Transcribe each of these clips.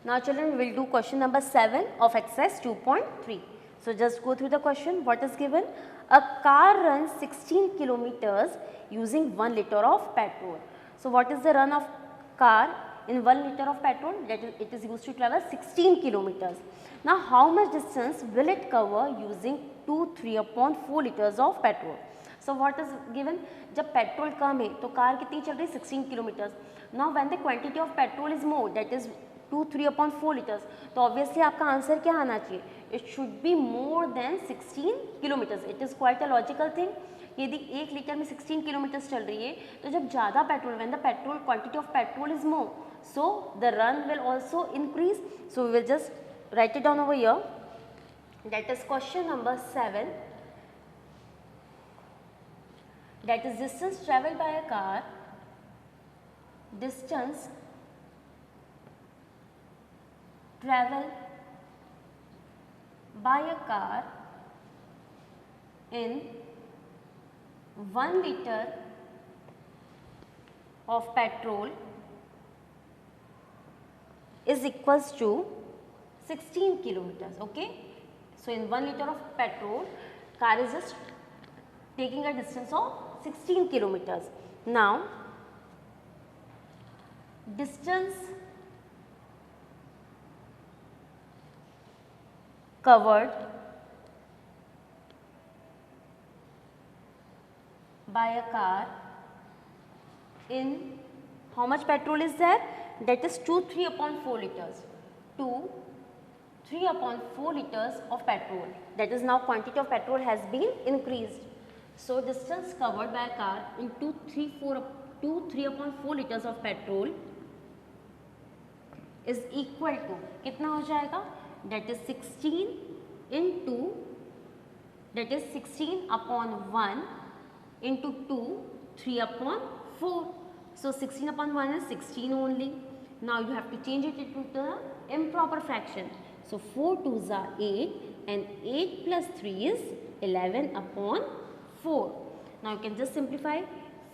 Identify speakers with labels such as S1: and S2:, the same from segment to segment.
S1: Now children, we will do question number 7 of exercise 2.3. So just go through the question. What is given? A car runs 16 kilometers using 1 liter of petrol. So what is the run of car in 1 liter of petrol? That is, it is used to travel 16 kilometers. Now how much distance will it cover using 3/4 liters of petrol? So what is given? जब petrol कम है तो car कितनी चल रही है 16 kilometres. Now when the quantity of petrol is more, that is 3/4 litres, तो obviously आपका answer क्या आना चाहिए? It should be more than 16 kilometres. It is quite a logical thing. यदि 1 लीटर में 16 किलोमीटर्स चल रही है तो जब ज़्यादा petrol, when the petrol quantity of petrol is more, so the run will also increase. So we will just write it down over here. That is question number 7. That is distance traveled by a car, distance traveled by a car in 1 liter of petrol is equals to 16 kilometers. Okay, so in 1 liter of petrol, car is just taking a distance of 16 kilometers. Now distance covered by a car in how much petrol is there? That is 3/4 liters. 3/4 liters of petrol. That is now quantity of petrol has been increased. So distance covered by a car in 3/4 liters of petrol is equal to कितना हो जाएगा? That is 16 into, that is 16/1 into 2, 3/4. So 16/1 is 16 only. Now you have to change it into the improper fraction. So 4 2s are 8 and 8 plus 3 is 11/4. Now you can just simplify.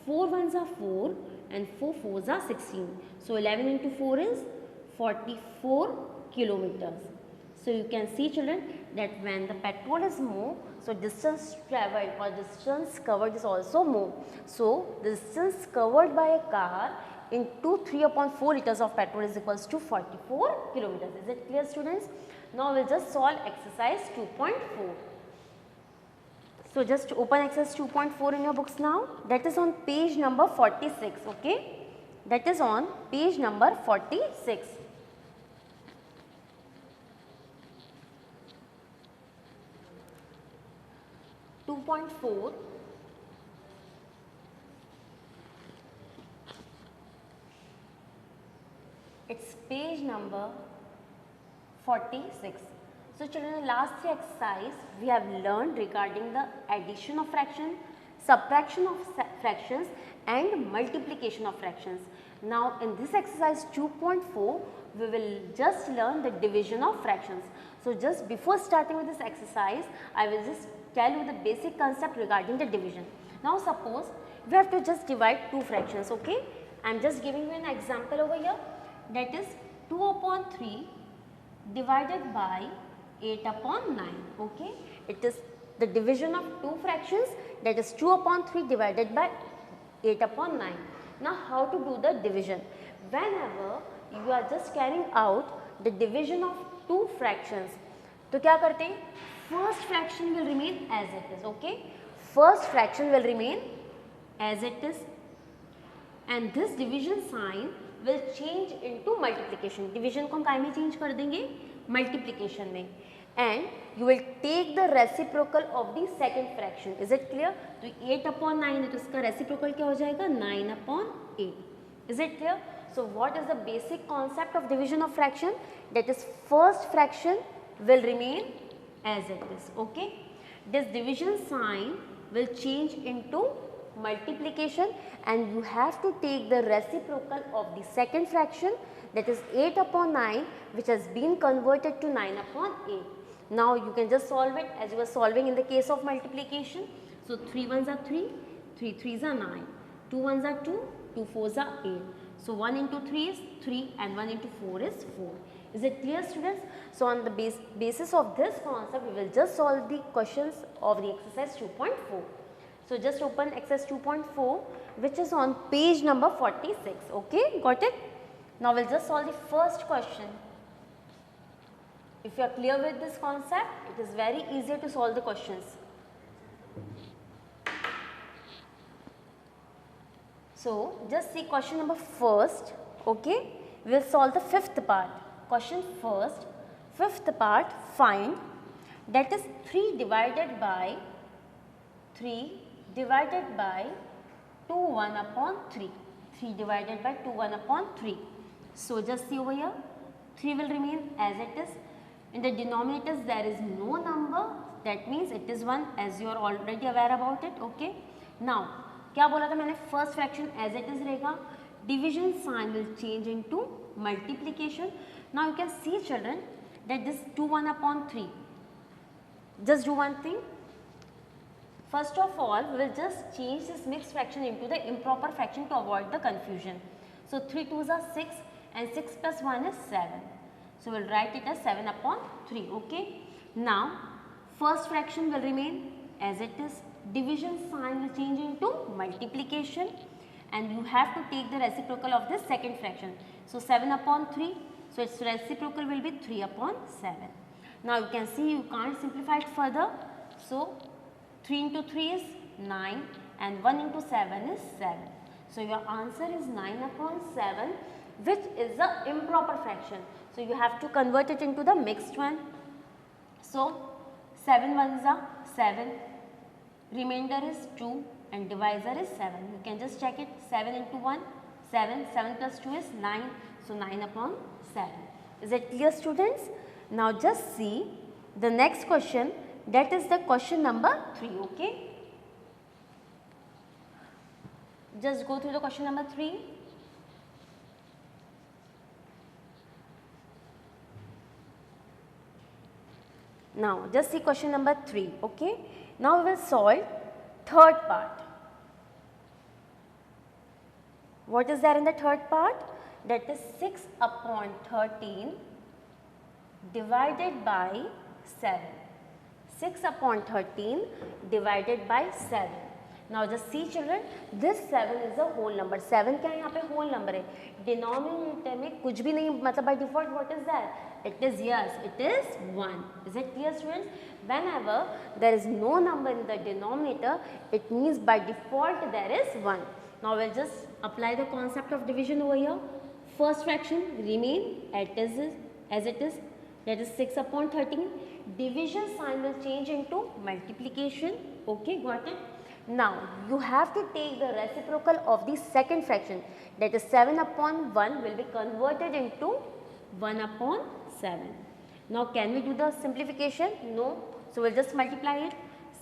S1: 4 1s are 4 and 4 4s are 16. So 11 into 4 is 44 kilometers. So you can see children that when the petrol is more, so distance traveled or distance covered is also more. So the distance covered by a car into 3/4 liters of petrol is equals to 44 kilometers. Is it clear, students? Now we'll just solve exercise 2.4. So just open exercise 2.4 in your books now. That is on page number 46. Okay, that is on page number 46. It's page number 46. So children, in the last 3 exercise we have learned regarding the addition of fraction, subtraction of fractions and multiplication of fractions. Now in this exercise 2.4 we will just learn the division of fractions. So just before starting with this exercise, I will just tell you the basic concept regarding the division. Now suppose we have to just divide 2 fractions. Okay, I am just giving you an example over here. That is 2/3 divided by 8/9. Okay, it is the division of 2 fractions, that is 2/3 divided by 8/9. Now how to do the division? Whenever you are just carrying out the division of 2 fractions, तो क्या करते हैं? First fraction will remain as it is. Okay, first fraction will remain as it is and this division sign will change into multiplication. Division को हम काय में change कर देंगे? Multiplication में. And you will take the reciprocal of the second fraction. Is it clear? तो 8/9 है तो इसका reciprocal क्या हो जाएगा? 9/8. Is it clear? So what is the basic concept of division of fraction? That is first fraction will remain as it is. Okay, this division sign will change into multiplication and you have to take the reciprocal of the second fraction, that is 8/9, which has been converted to 9/8. Now you can just solve it as you were solving in the case of multiplication. So 3 1s are 3, 3 3s are 9, 2 1s are 2, 2 4s are 8. So 1 into 3 is 3 and 1 into 4 is 4. Is it clear, students? So on the basis of this concept, we will just solve the questions of the exercise 2.4. So just open exercise 2.4, which is on page number 46. Okay, got it? Now we'll just solve the first question. If you are clear with this concept, it is very easy to solve the questions. So just see question number first. Okay, we will solve the fifth part. Question first, fifth part, find, that is 3 divided by 2 1 upon 3. 3 divided by 2 1 upon 3. So just see over here, 3 will remain as it is. In the denominators there is no number, that means it is 1, as you are already aware about it. Okay. Now क्या बोला था मैंने, first fraction as it is रहेगा, division sign will change into multiplication. Now you can see children that this 2 1 upon 3. Just do one thing. First of all, we will just change this mixed fraction into the improper fraction to avoid the confusion. So 3 2s are 6 and 6 plus 1 is 7. So we will write it as 7 upon 3. Okay. Now first fraction will remain as it is. Division sign will change into multiplication and you have to take the reciprocal of this second fraction. So 7 upon 3, so its reciprocal will be 3 upon 7. Now you can see you can't simplify it further. So 3 into 3 is 9 and 1 into 7 is 7. So your answer is 9 upon 7, which is the improper fraction. So you have to convert it into the mixed one. So 7 ones are 7. Remainder is 2 and divisor is 7. You can just check it, 7 into 1, 7, 7 plus 2 is 9, so 9 upon 7. Is it clear, students? Now just see the next question, that is the question number 3, okay. Just go through the question number 3. Now just see question number 3, okay. Now we will solve third part. What is there in the third part? That is 6 upon 13 divided by 7. 6 upon 13 divided by 7. Now just see children, this 7 is a whole number. 7 क्या है यहाँ पे whole number है. Denominator में कुछ भी नहीं, मतलब by default what is that? It is, yes, it is 1. Is it clear, students? Whenever there is no number in the denominator, it means by default there is 1. Now we'll just apply the concept of division over here. First fraction remain as it is, that is 6 upon 13. Division sign will change into multiplication. Okay, got it? Now you have to take the reciprocal of the second fraction, that is 7 upon 1 will be converted into 1 upon 7. Now can we do the simplification? No. So we'll just multiply it.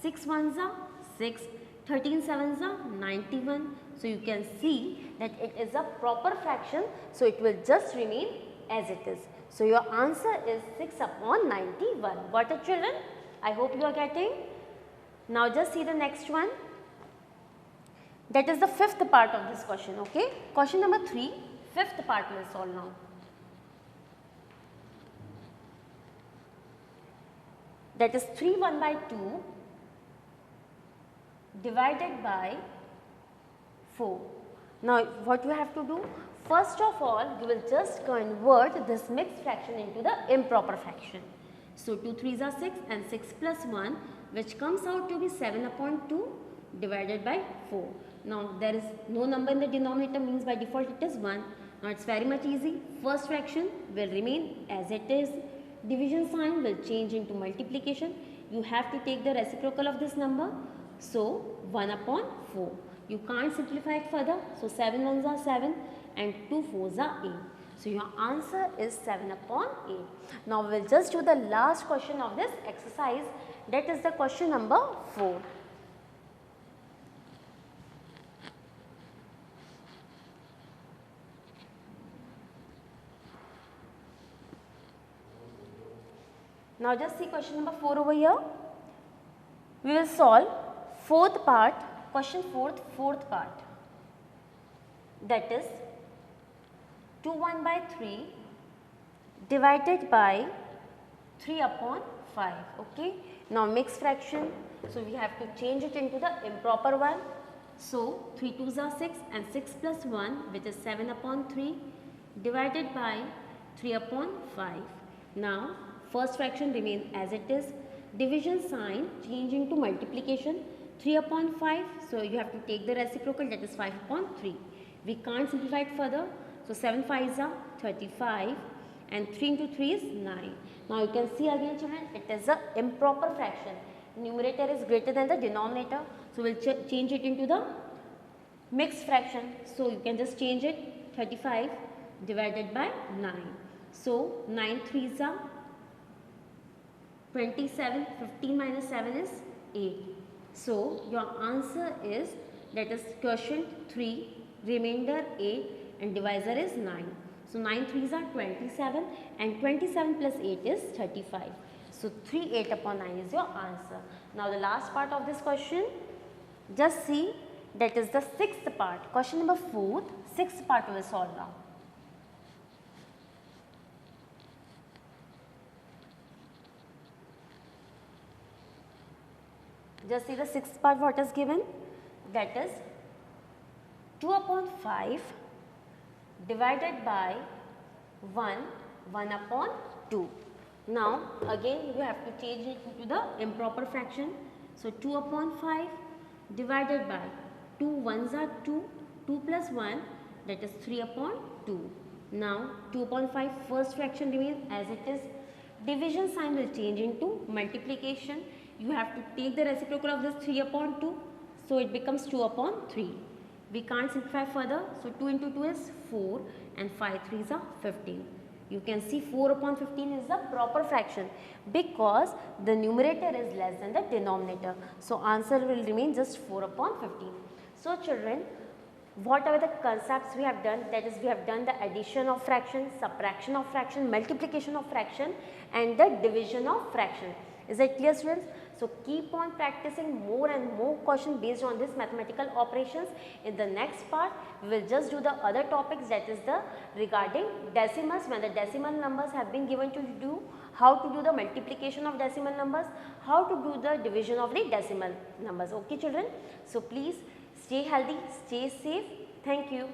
S1: 6 ones are 6, 13 sevens are 91. So you can see that it is a proper fraction. So it will just remain as it is. So your answer is 6 upon 91. Got it, children? I hope you are getting. Now just see the next one. That is the fifth part of this question, okay. Question number 3, fifth part we will solve now. That is 3 1 by 2 divided by 4. Now what you have to do? First of all, you will just convert this mixed fraction into the improper fraction. So 2 3s are 6 and 6 plus 1, which comes out to be 7 upon 2 divided by 4. Now there is no number in the denominator, means by default it is 1. Now it's very much easy. First fraction will remain as it is. Division sign will change into multiplication. You have to take the reciprocal of this number. So 1 upon 4. You can't simplify it further. So 7 ones are 7 and 2 4s are 8. So your answer is 7 upon 8. Now we'll just do the last question of this exercise. That is the question number 4. Now just see question number 4 over here. We will solve question fourth part. That is 2/3 divided by 3 upon 5. Okay. Now mixed fraction, so we have to change it into the improper one. So 3 2s are 6 and 6 plus 1, which is 7 upon 3 divided by 3 upon 5. Now first fraction remains as it is. Division sign change into multiplication. 3 upon 5, so you have to take the reciprocal, that is 5 upon 3. We can't simplify it further, so 7 5s are 35 and 3 into 3 is 9. Now you can see again children, it is a improper fraction. Numerator is greater than the denominator, so we will change it into the mixed fraction. So you can just change it, 35 divided by 9. So 9 3s are 27, 15 minus 7 is 8. So your answer is, that is quotient 3, remainder 8 and divisor is 9. So 9 3s are 27 and 27 plus 8 is 35. So 3 8 upon 9 is your answer. Now the last part of this question, just see, that is the sixth part. Question number 4, sixth part we will solve now. Just see the sixth part what is given, that is 2 upon 5 divided by 1 upon 2. Now again you have to change it into the improper fraction. So 2 upon 5 divided by 2 1s are 2, 2 plus 1, that is 3 upon 2. Now 2 upon 5 first fraction remains as it is. Division sign will change into multiplication. You have to take the reciprocal of this 3 upon 2, so it becomes 2 upon 3. We can't simplify further, so 2 into 2 is 4 and 5 3s are 15. You can see 4 upon 15 is the proper fraction because the numerator is less than the denominator. So answer will remain just 4 upon 15. So children, what are the concepts we have done? That is, we have done the addition of fraction, subtraction of fraction, multiplication of fraction and the division of fraction. Is that clear students? So keep on practicing more and more questions based on this mathematical operations. In the next part, we will just do the other topics, that is the regarding decimals, when the decimal numbers have been given to do, how to do the multiplication of decimal numbers, how to do the division of the decimal numbers. Okay children? So please stay healthy, stay safe. Thank you.